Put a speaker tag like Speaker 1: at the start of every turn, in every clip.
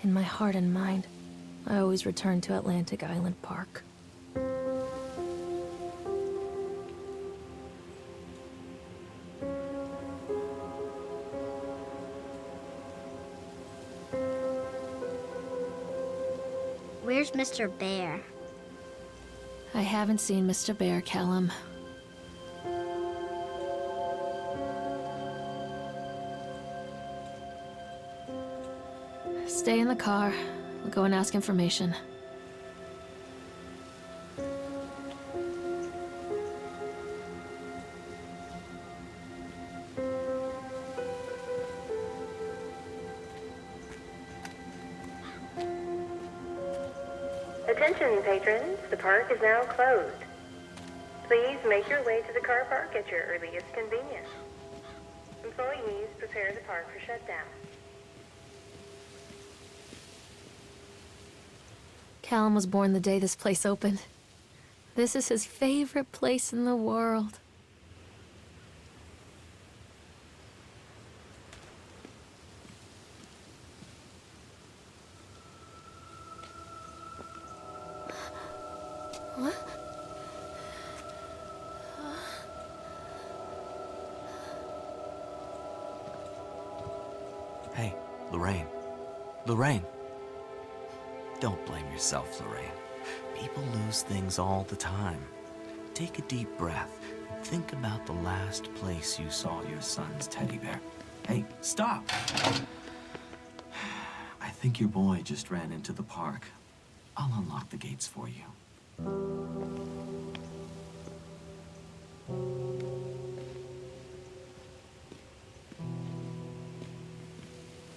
Speaker 1: In my heart and mind, I always return to Atlantic Island Park.
Speaker 2: Where's Mr. Bear?
Speaker 1: I haven't seen Mr. Bear, Callum. Stay in the car. We'll go and ask information.
Speaker 3: Attention, patrons. The park is now closed. Please make your way to the car park at your earliest convenience. Employees prepare the park for shutdown.
Speaker 1: Callum was born the day this place opened. This is his favorite place in the world. What?
Speaker 4: Hey, Lorraine. Lorraine. Don't blame yourself, Lorraine. People lose things all the time. Take a deep breath and think about the last place you saw your son's teddy bear. Hey, stop! I think your boy just ran into the park. I'll unlock the gates for you.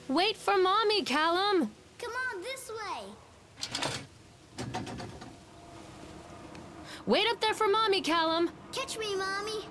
Speaker 1: Wait for Mommy, Callum!
Speaker 2: Come on, this way.
Speaker 1: Wait up there for Mommy, Callum!
Speaker 2: Catch me, Mommy.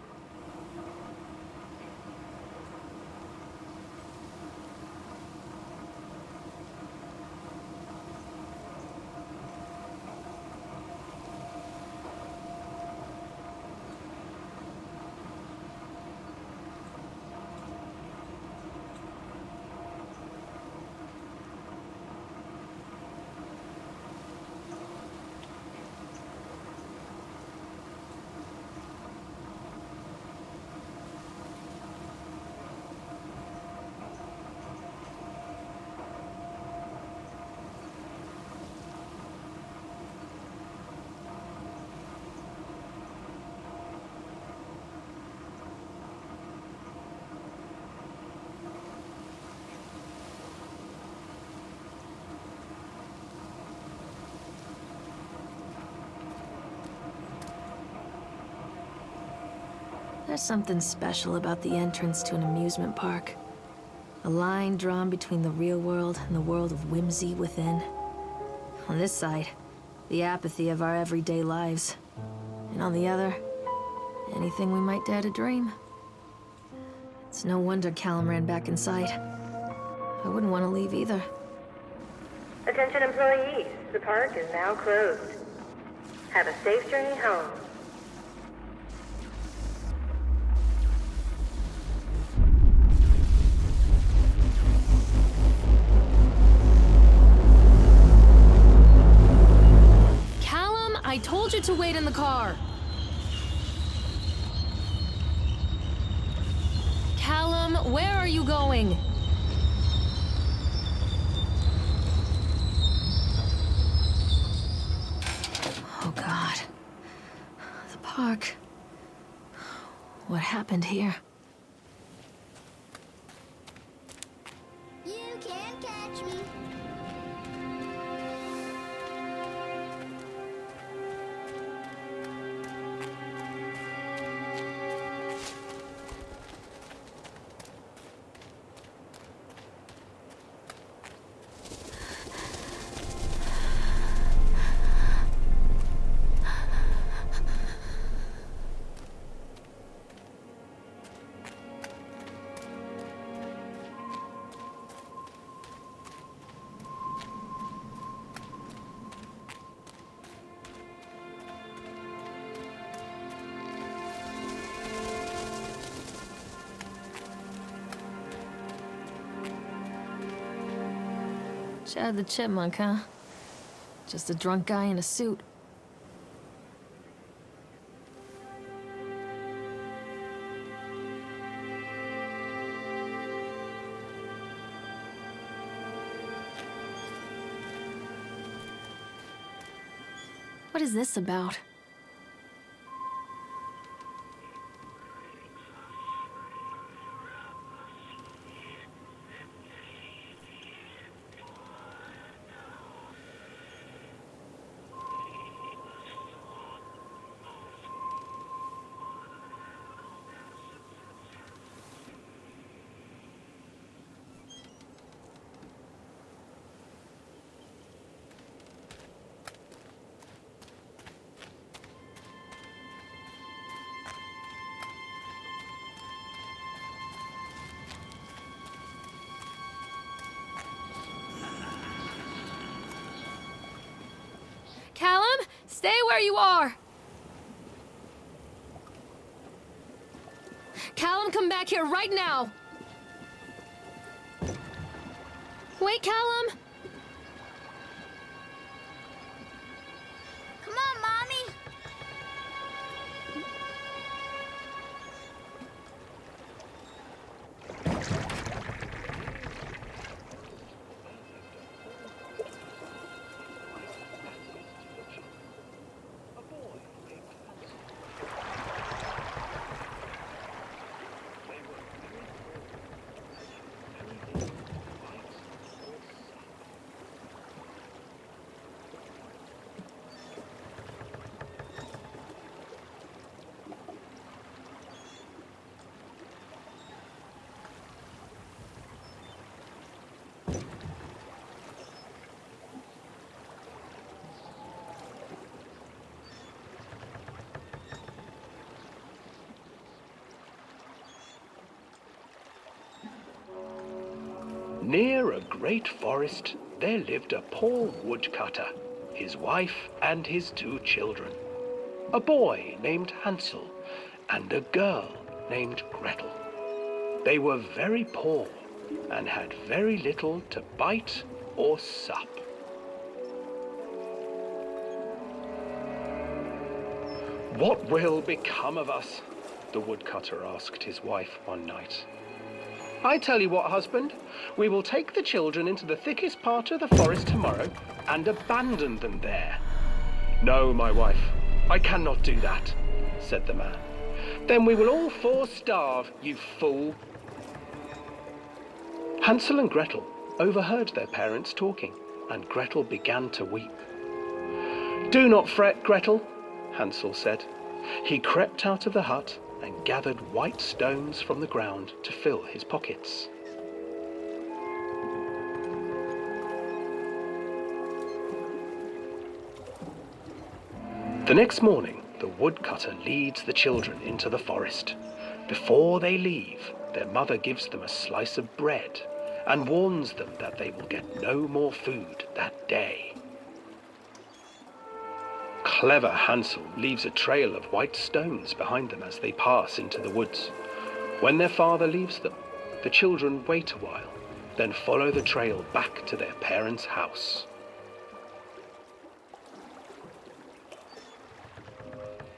Speaker 1: There's something special about the entrance to an amusement park. A line drawn between the real world and the world of whimsy within. On this side, the apathy of our everyday lives. And on the other, anything we might dare to dream. It's no wonder Callum ran back inside. I wouldn't want to leave either.
Speaker 3: Attention, employees. The park is now closed. Have a safe journey home.
Speaker 1: I told you to wait in the car! Callum, where are you going? Oh God. The park. What happened here?
Speaker 2: You can't catch me.
Speaker 1: Chad the Chipmunk, huh? Just a drunk guy in a suit. What is this about? Callum, stay where you are! Callum, come back here right now! Wait, Callum!
Speaker 2: Come on, Mommy.
Speaker 5: Near a great forest, there lived a poor woodcutter, his wife and his 2 children. A boy named Hansel and a girl named Gretel. They were very poor and had very little to bite or sup. "What will become of us?" the woodcutter asked his wife one night. "I tell you what, husband, we will take the children into the thickest part of the forest tomorrow and abandon them there." "No, my wife, I cannot do that," said the man. "Then we will all 4 starve, you fool." Hansel and Gretel overheard their parents talking, and Gretel began to weep. "Do not fret, Gretel," Hansel said. He crept out of the hut and gathered white stones from the ground to fill his pockets. The next morning, the woodcutter leads the children into the forest. Before they leave, their mother gives them a slice of bread and warns them that they will get no more food that day. Clever Hansel leaves a trail of white stones behind them as they pass into the woods. When their father leaves them, the children wait a while, then follow the trail back to their parents' house.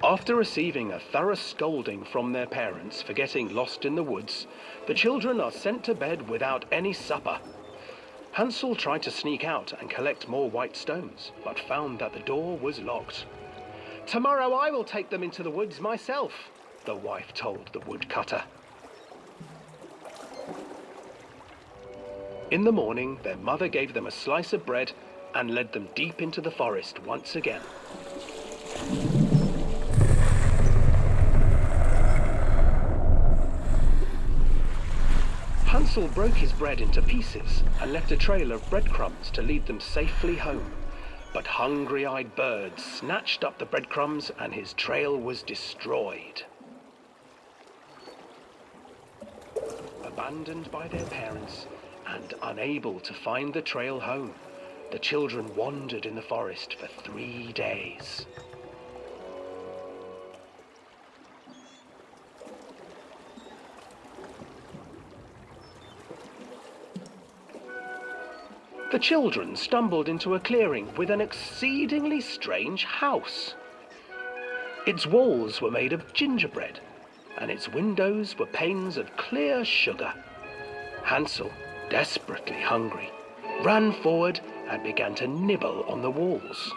Speaker 5: After receiving a thorough scolding from their parents for getting lost in the woods, the children are sent to bed without any supper. Hansel tried to sneak out and collect more white stones, but found that the door was locked. "Tomorrow I will take them into the woods myself," the wife told the woodcutter. In the morning, their mother gave them a slice of bread and led them deep into the forest once again. Hansel broke his bread into pieces and left a trail of breadcrumbs to lead them safely home. But hungry-eyed birds snatched up the breadcrumbs and his trail was destroyed. Abandoned by their parents and unable to find the trail home, the children wandered in the forest for 3 days. The children stumbled into a clearing with an exceedingly strange house. Its walls were made of gingerbread, and its windows were panes of clear sugar. Hansel, desperately hungry, ran forward and began to nibble on the walls.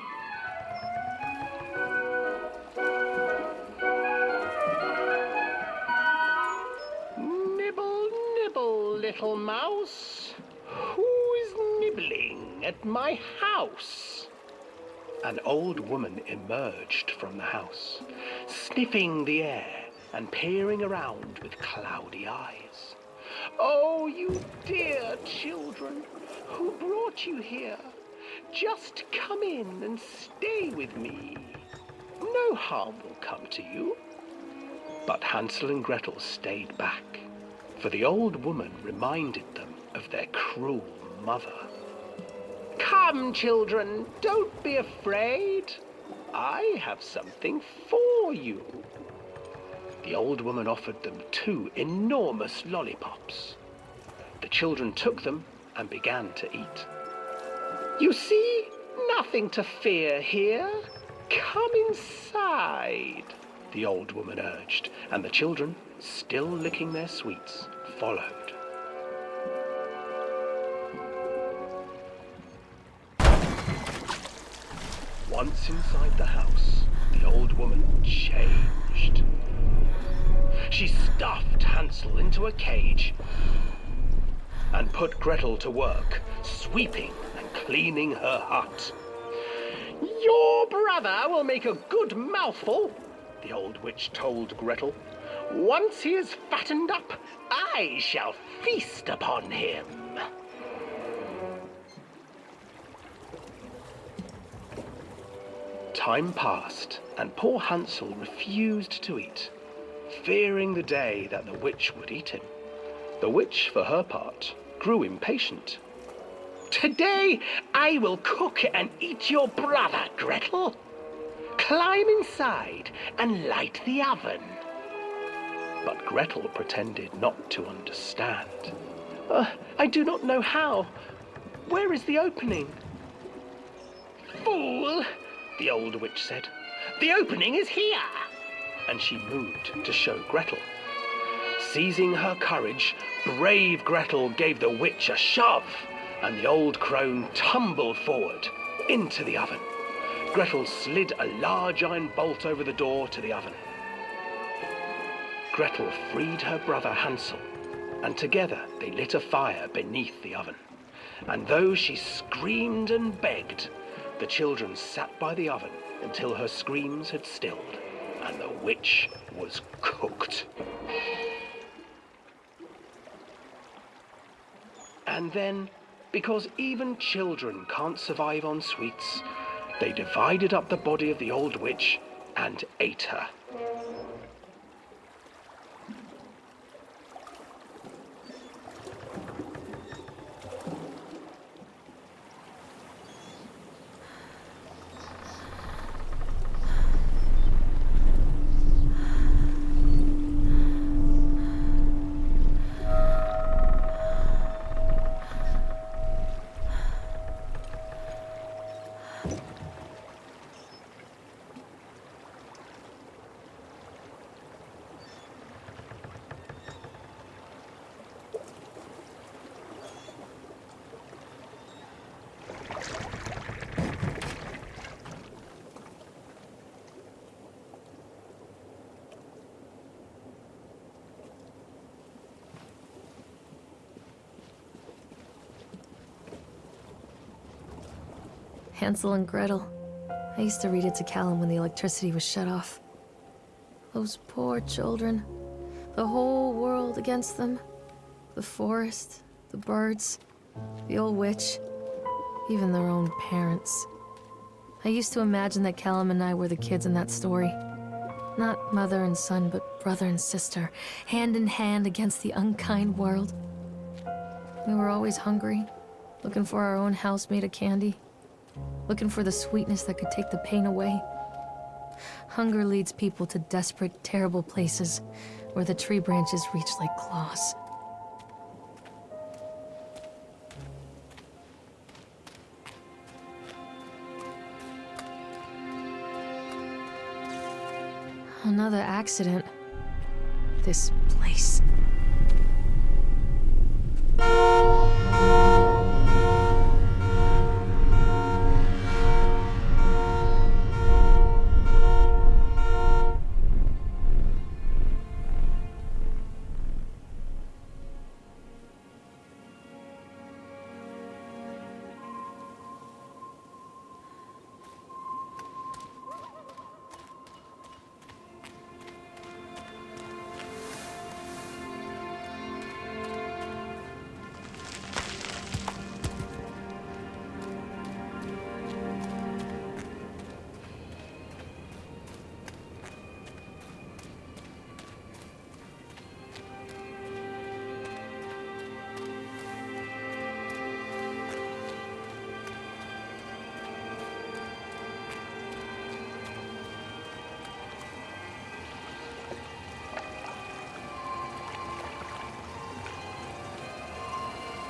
Speaker 5: Nibble, nibble, little mouse. Who is nibbling at my house? An old woman emerged from the house, sniffing the air and peering around with cloudy eyes. Oh, you dear children, who brought you here? Just come in and stay with me. No harm will come to you. But Hansel and Gretel stayed back, for the old woman reminded them of their cruel mother. Come, children, don't be afraid. I have something for you. The old woman offered them 2 enormous lollipops. The children took them and began to eat. You see, nothing to fear here. Come inside, the old woman urged, and the children, still licking their sweets, followed. Once inside the house, the old woman changed. She stuffed Hansel into a cage and put Gretel to work, sweeping and cleaning her hut. Your brother will make a good mouthful, the old witch told Gretel. Once he is fattened up, I shall feast upon him. Time passed, and poor Hansel refused to eat, fearing the day that the witch would eat him. The witch, for her part, grew impatient. Today I will cook and eat your brother, Gretel. Climb inside and light the oven. But Gretel pretended not to understand. I do not know how. Where is the opening? Fool, the old witch said. The opening is here. And she moved to show Gretel. Seizing her courage, brave Gretel gave the witch a shove, and the old crone tumbled forward into the oven. Gretel slid a large iron bolt over the door to the oven. Gretel freed her brother Hansel, and together they lit a fire beneath the oven. And though she screamed and begged, the children sat by the oven until her screams had stilled, and the witch was cooked. And then, because even children can't survive on sweets, they divided up the body of the old witch and ate her.
Speaker 1: Hansel and Gretel. I used to read it to Callum when the electricity was shut off. Those poor children. The whole world against them. The forest, the birds, the old witch, even their own parents. I used to imagine that Callum and I were the kids in that story. Not mother and son, but brother and sister, hand in hand against the unkind world. We were always hungry, looking for our own house made of candy. Looking for the sweetness that could take the pain away. Hunger leads people to desperate, terrible places where the tree branches reach like claws. Another accident. This place.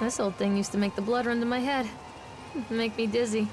Speaker 1: This old thing used to make the blood run to my head. Make me dizzy.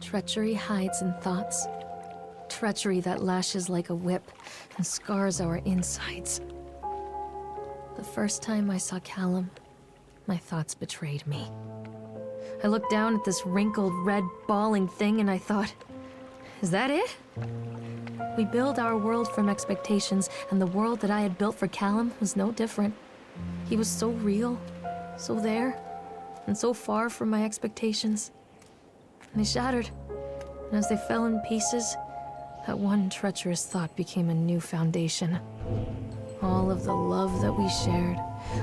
Speaker 1: Treachery hides in thoughts. Treachery that lashes like a whip and scars our insides. The first time I saw Callum, my thoughts betrayed me. I looked down at this wrinkled, red, bawling thing and I thought, is that it? We build our world from expectations, and the world that I had built for Callum was no different. He was so real, so there, and so far from my expectations. And they shattered, and as they fell in pieces, that one treacherous thought became a new foundation. All of the love that we shared,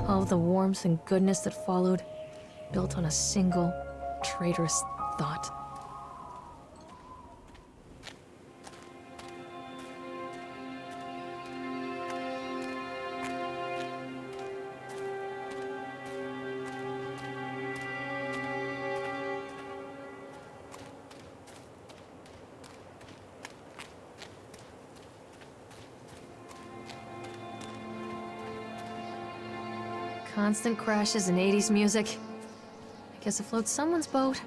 Speaker 1: all of the warmth and goodness that followed, built on a single, traitorous thought. Constant crashes and 80s music. I guess it floats someone's boat.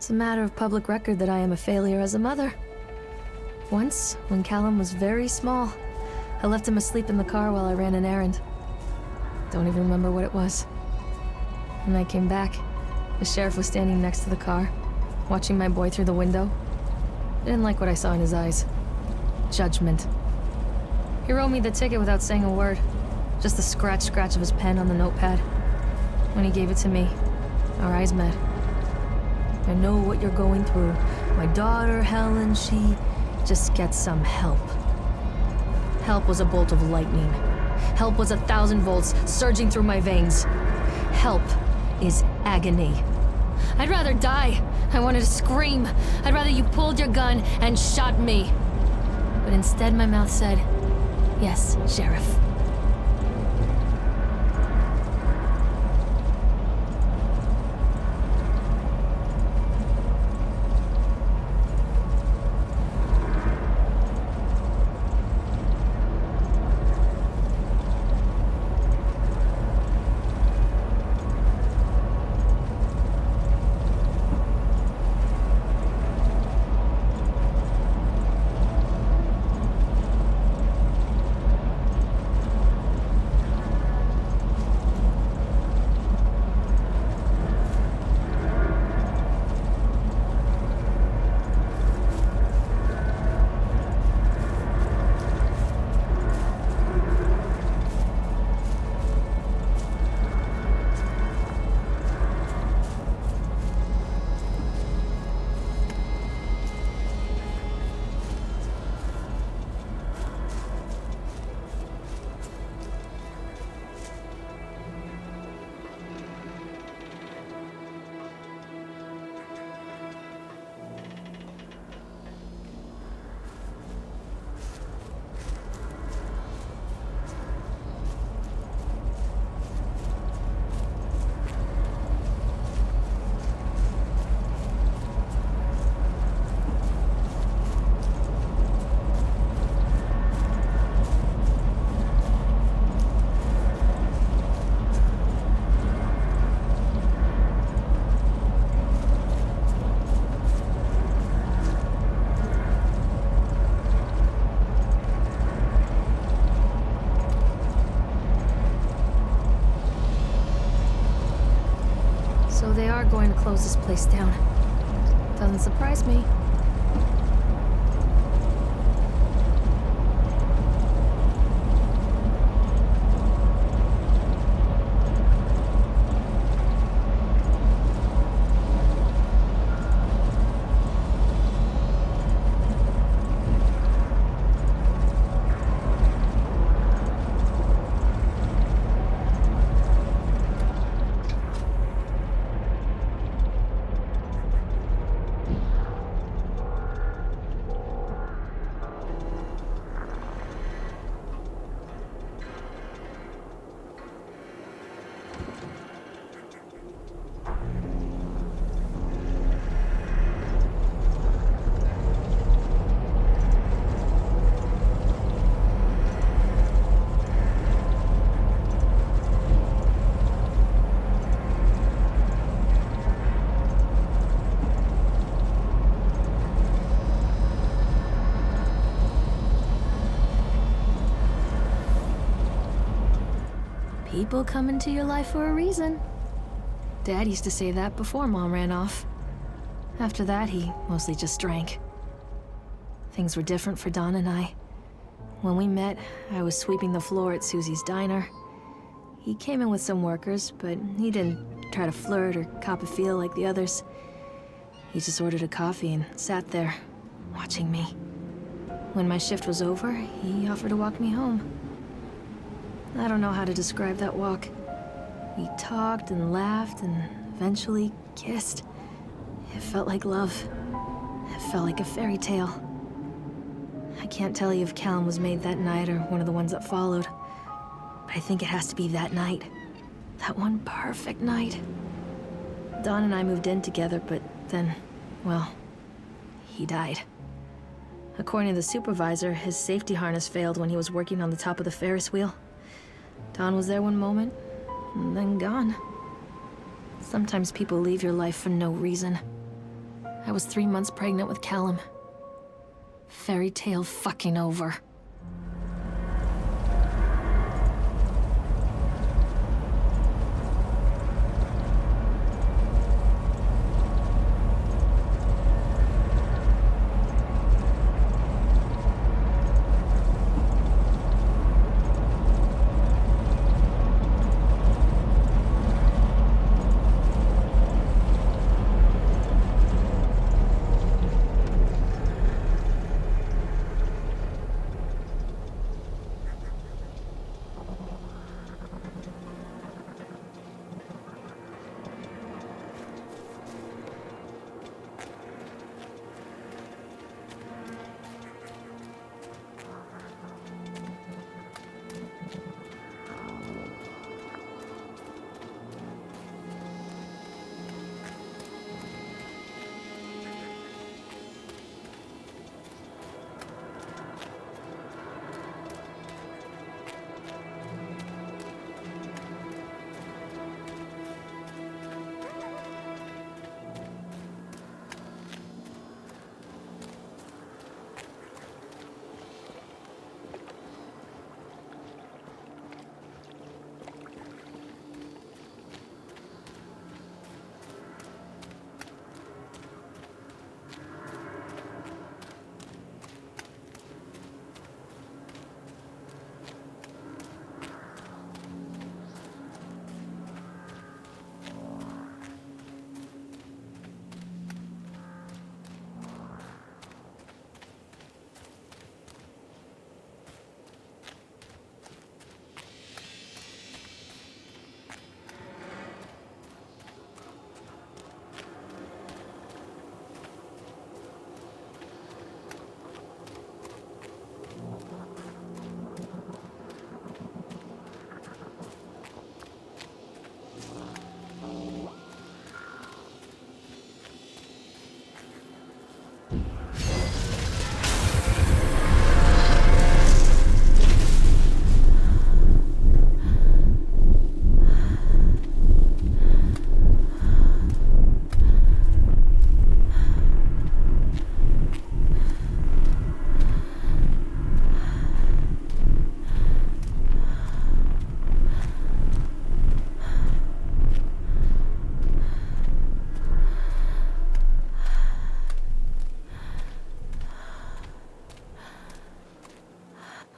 Speaker 1: It's a matter of public record that I am a failure as a mother. Once, when Callum was very small, I left him asleep in the car while I ran an errand. Don't even remember what it was. When I came back, the sheriff was standing next to the car, watching my boy through the window. I didn't like what I saw in his eyes. Judgment. He wrote me the ticket without saying a word. Just the scratch of his pen on the notepad. When he gave it to me, our eyes met. I know what you're going through. My daughter, Helen, she just gets some help. Help was a bolt of lightning. Help was 1,000 volts surging through my veins. Help is agony. I'd rather die. I wanted to scream. I'd rather you pulled your gun and shot me. But instead my mouth said, "Yes, Sheriff." So they are going to close this place down. Doesn't surprise me. People come into your life for a reason. Dad used to say that before Mom ran off. After that, he mostly just drank. Things were different for Don and I. When we met, I was sweeping the floor at Susie's diner. He came in with some workers, but he didn't try to flirt or cop a feel like the others. He just ordered a coffee and sat there, watching me. When my shift was over, he offered to walk me home. I don't know how to describe that walk. We talked and laughed and eventually kissed. It felt like love. It felt like a fairy tale. I can't tell you if Callum was made that night or one of the ones that followed, but I think it has to be that night. That one perfect night. Don and I moved in together, but then, well, he died. According to the supervisor, his safety harness failed when he was working on the top of the Ferris wheel. Don was there one moment, and then gone. Sometimes people leave your life for no reason. I was 3 months pregnant with Callum. Fairy tale fucking over.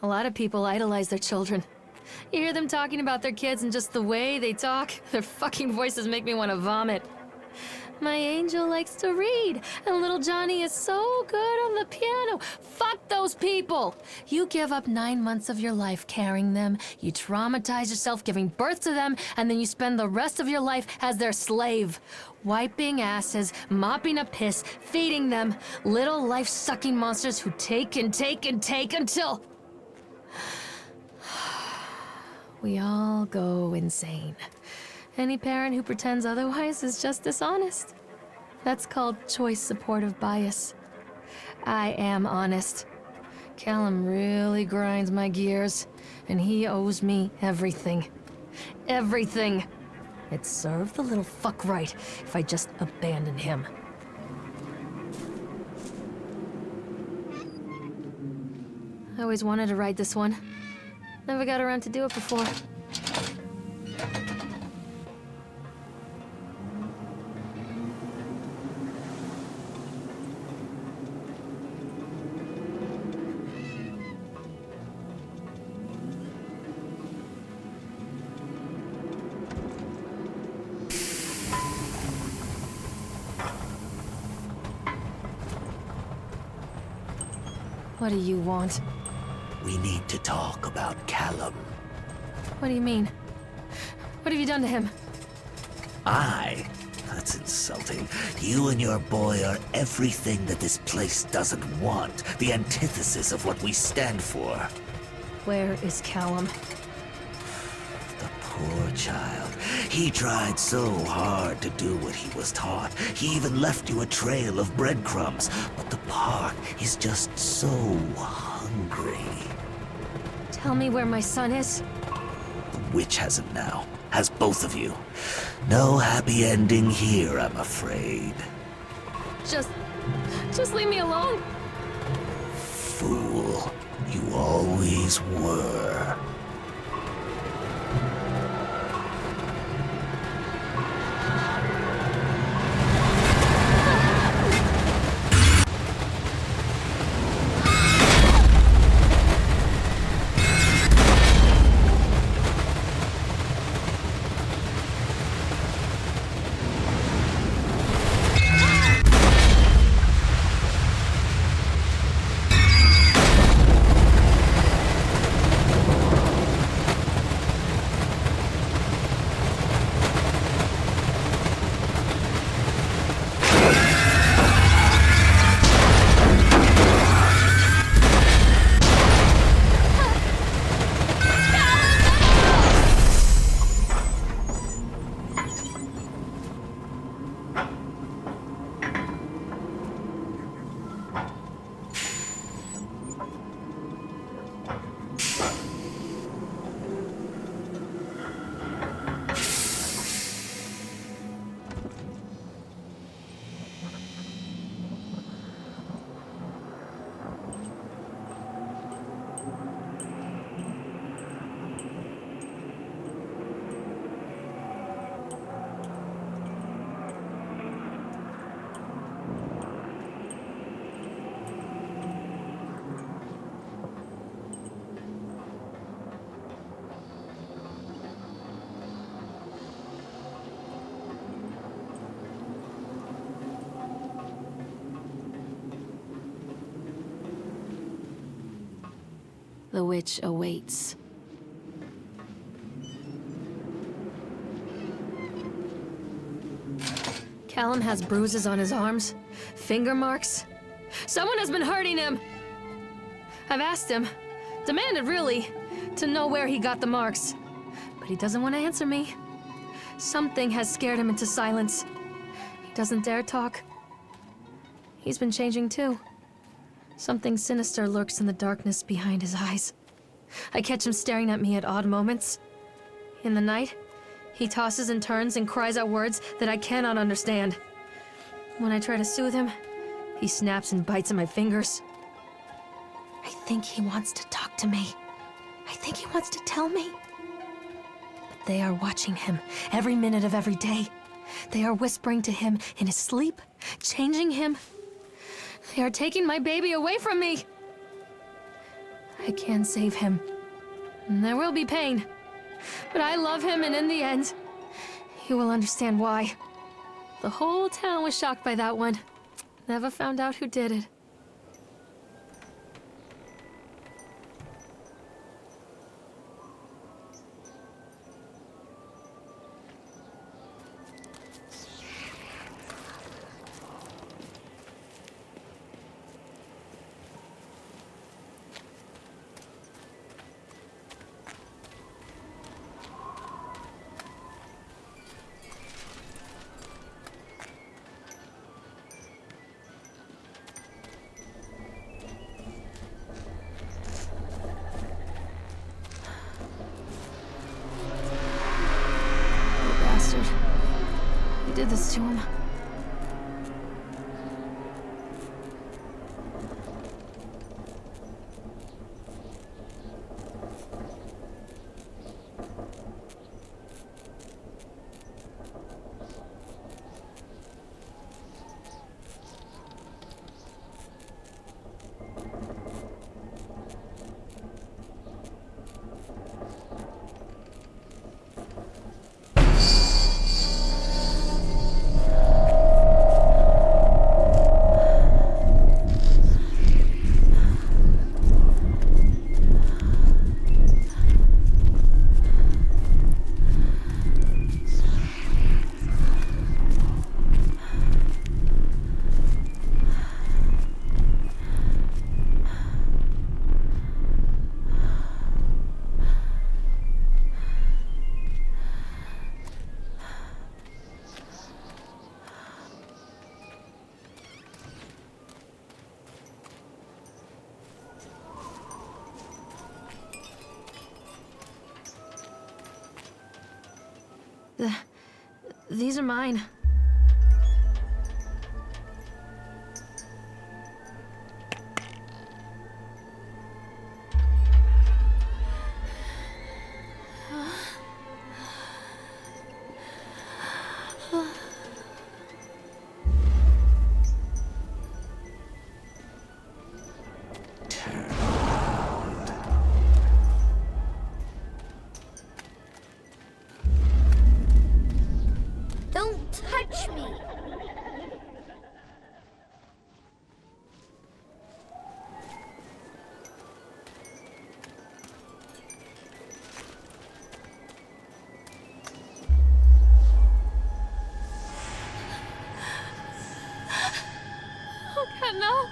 Speaker 1: A lot of people idolize their children. You hear them talking about their kids and just the way they talk, their fucking voices make me want to vomit. My angel likes to read, and little Johnny is so good on the piano. Fuck those people! You give up 9 months of your life carrying them, you traumatize yourself giving birth to them, and then you spend the rest of your life as their slave. Wiping asses, mopping up piss, feeding them. Little life-sucking monsters who take and take and take until... we all go insane. Any parent who pretends otherwise is just dishonest. That's called choice supportive bias. I am honest. Callum really grinds my gears, and he owes me everything. Everything. It'd serve the little fuck right if I just abandoned him. I always wanted to ride this one. Never got around to do it before. What do you want?
Speaker 4: We need to talk about Callum.
Speaker 1: What do you mean? What have you done to him?
Speaker 4: That's insulting. You and your boy are everything that this place doesn't want. The antithesis of what we stand for.
Speaker 1: Where is Callum?
Speaker 4: The poor child. He tried so hard to do what he was taught. He even left you a trail of breadcrumbs. But the park is just so hungry.
Speaker 1: Tell me where my son is.
Speaker 4: The witch has him now. Has both of you. No happy ending here, I'm afraid.
Speaker 1: Just leave me alone.
Speaker 4: Fool, you always were.
Speaker 1: The witch awaits. Callum has bruises on his arms, finger marks. Someone has been hurting him! I've asked him, demanded really, to know where he got the marks. But he doesn't want to answer me. Something has scared him into silence. He doesn't dare talk. He's been changing too. Something sinister lurks in the darkness behind his eyes. I catch him staring at me at odd moments. In the night, he tosses and turns and cries out words that I cannot understand. When I try to soothe him, he snaps and bites at my fingers. I think he wants to talk to me. I think he wants to tell me. But they are watching him every minute of every day. They are whispering to him in his sleep, changing him. They are taking my baby away from me. I can save him. And there will be pain. But I love him, and in the end, you will understand why. The whole town was shocked by that one. Never found out who did it. You did this to him. These are mine. No.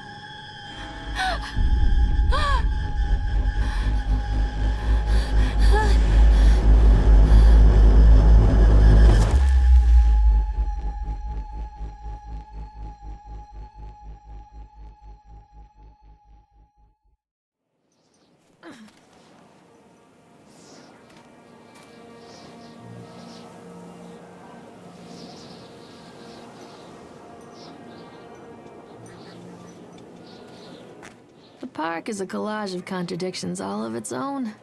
Speaker 1: The park is a collage of contradictions all of its own.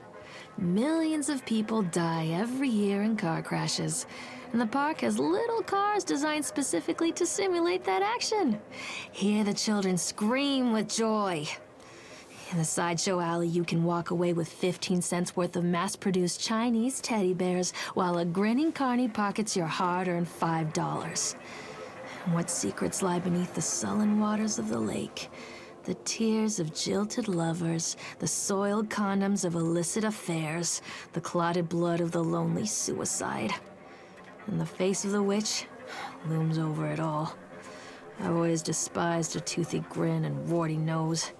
Speaker 1: Millions of people die every year in car crashes, and the park has little cars designed specifically to simulate that action. Hear the children scream with joy. In the sideshow alley, you can walk away with 15 cents worth of mass-produced Chinese teddy bears, while a grinning carny pockets your hard-earned $5. And what secrets lie beneath the sullen waters of the lake? The tears of jilted lovers, the soiled condoms of illicit affairs, the clotted blood of the lonely suicide. And the face of the witch looms over it all. I've always despised her toothy grin and warty nose.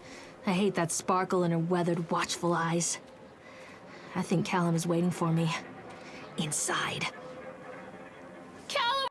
Speaker 1: I hate that sparkle in her weathered, watchful eyes. I think Callum is waiting for me. Inside. Callum!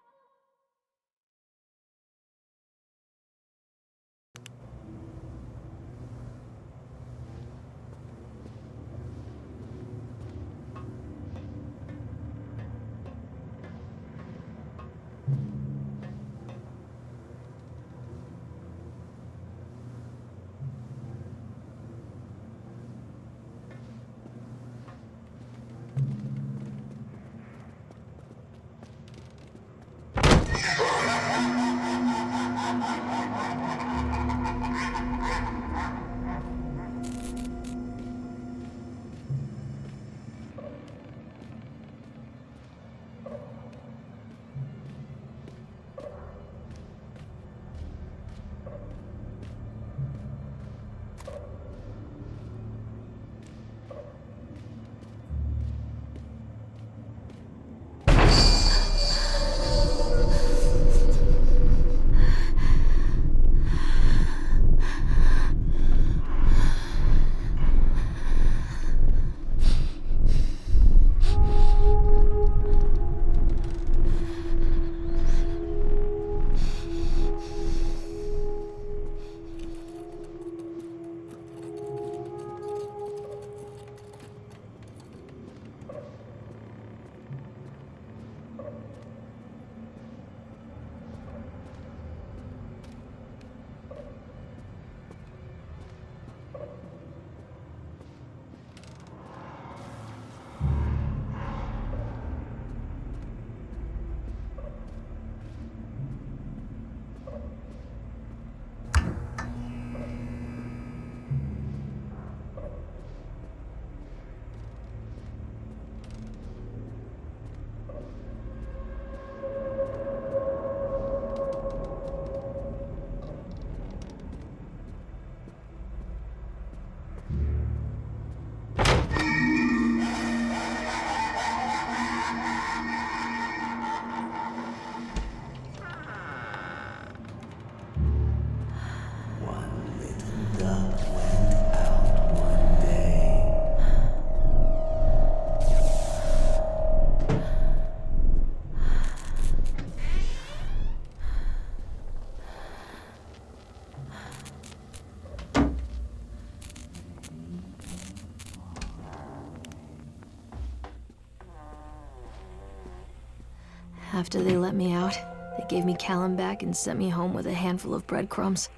Speaker 1: After they let me out, they gave me Callum back and sent me home with a handful of breadcrumbs.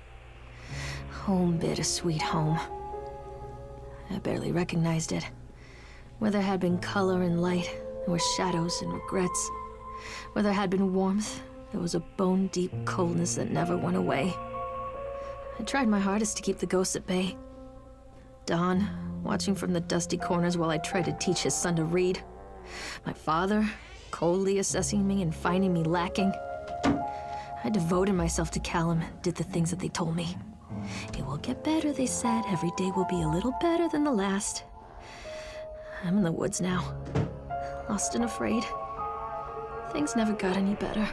Speaker 1: Home, bittersweet home. I barely recognized it. Where there had been color and light, there were shadows and regrets. Where there had been warmth, there was a bone-deep coldness that never went away. I tried my hardest to keep the ghosts at bay. Don, watching from the dusty corners while I tried to teach his son to read. My father, coldly assessing me and finding me lacking. I devoted myself to Callum and did the things that they told me. It will get better, they said. Every day will be a little better than the last. I'm in the woods now, lost and afraid. Things never got any better.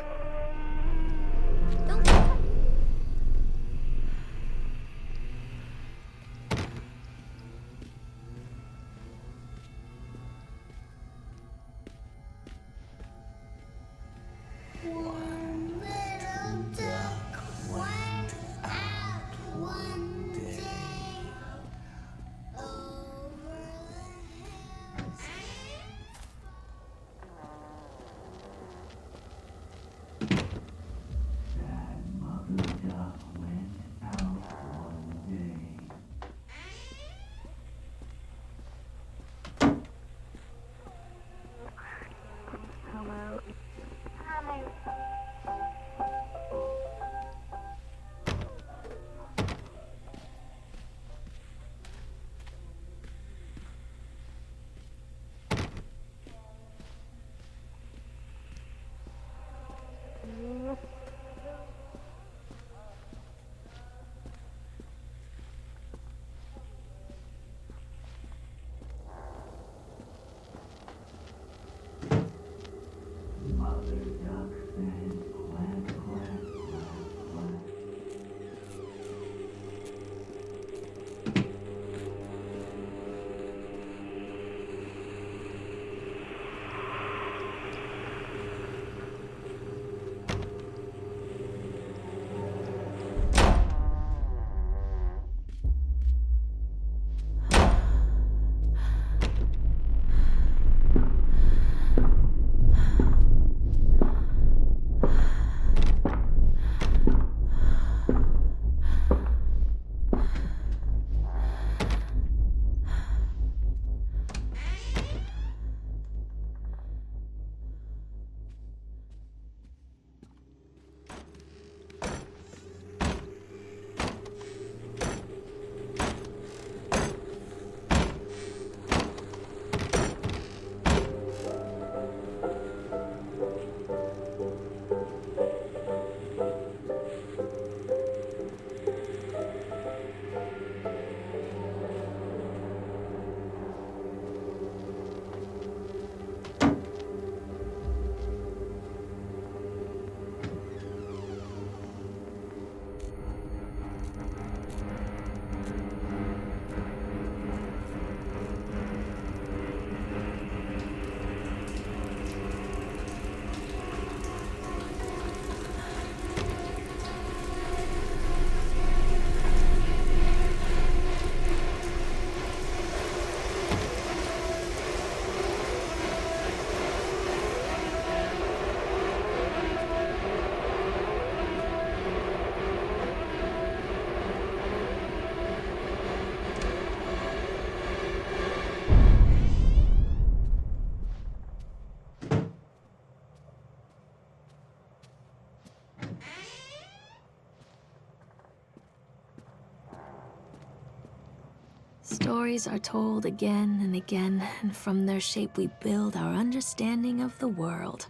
Speaker 1: Stories are told again and again, and from their shape we build our understanding of the world.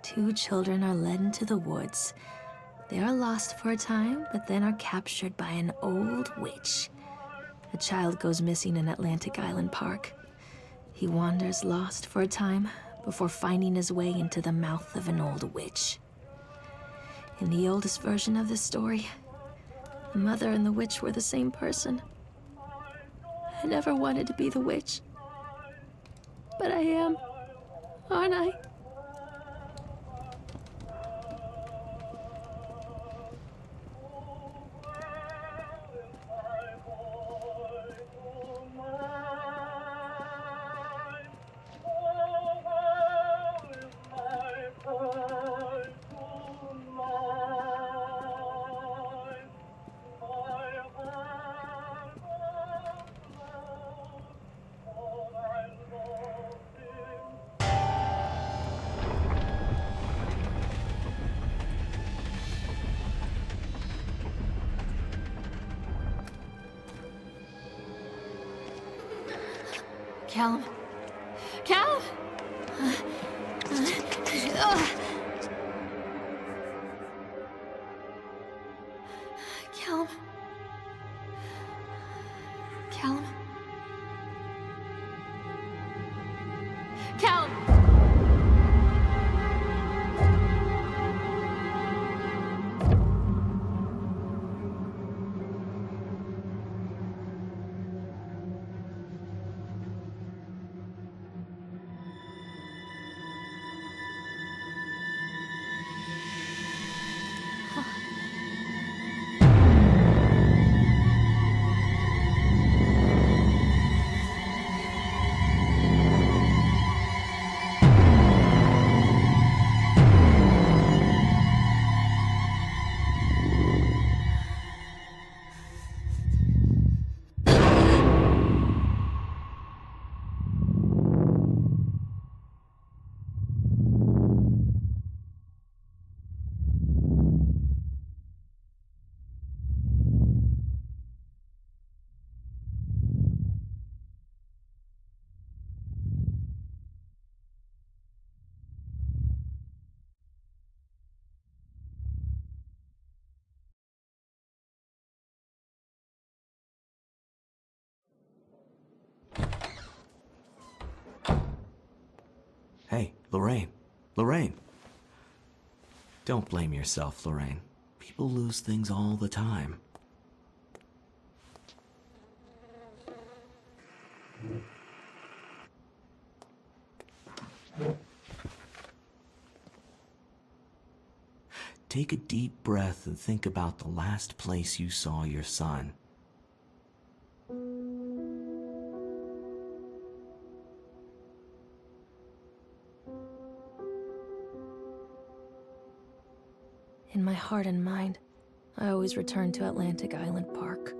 Speaker 1: Two children are led into the woods. They are lost for a time, but then are captured by an old witch. A child goes missing in Atlantic Island Park. He wanders lost for a time before finding his way into the mouth of an old witch. In the oldest version of this story, the mother and the witch were the same person. I never wanted to be the witch, but I am, aren't I? Callum. Callum! Callum. Callum. Callum!
Speaker 4: Hey, Lorraine. Lorraine. Don't blame yourself, Lorraine. People lose things all the time. Take a deep breath and think about the last place you saw your son.
Speaker 1: In my heart and mind, I always return to Atlantic Island Park.